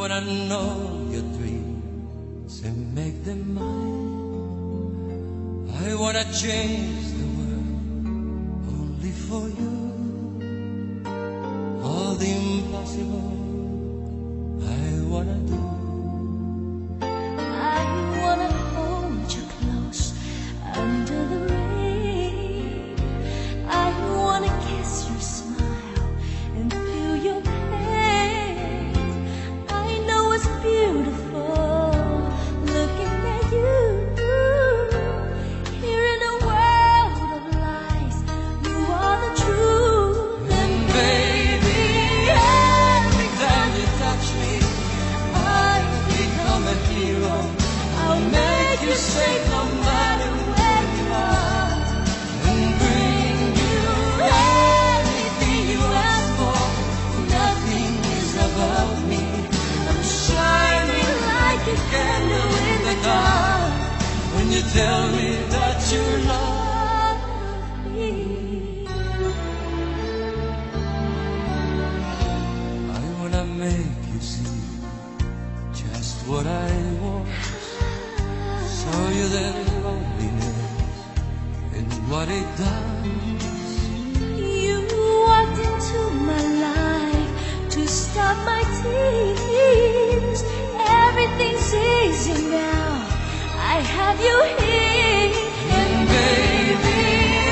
wanna know your dreams and make them mine. I wanna change the world only for you. All the impossible I wanna do. I wanna hold you close under the rain. I wanna kiss your smile and feel your pain. I know it's beautiful looking at you. Here in a world of lies, you are the truth. And baby, every time you touch me, I become a hero. I'll make you safe no matter where you are, and bring you anything you ask for. Nothing is above me. I'm shining like a candle in the dark when you tell me that you love me. I wanna make you see just what I want. Show you that loneliness and what it does. You walked into my life to stop my tears. Everything's easy now. I have you here. And baby,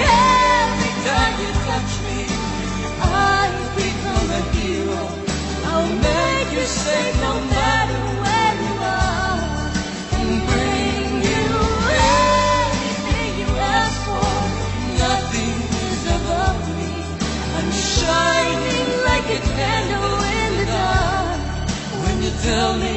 every time you touch me, I become a hero. I'll make you safe no matter where you are, and bring you anything you ask for. Nothing is above me. I'm shining like a candle in the dark when you tell me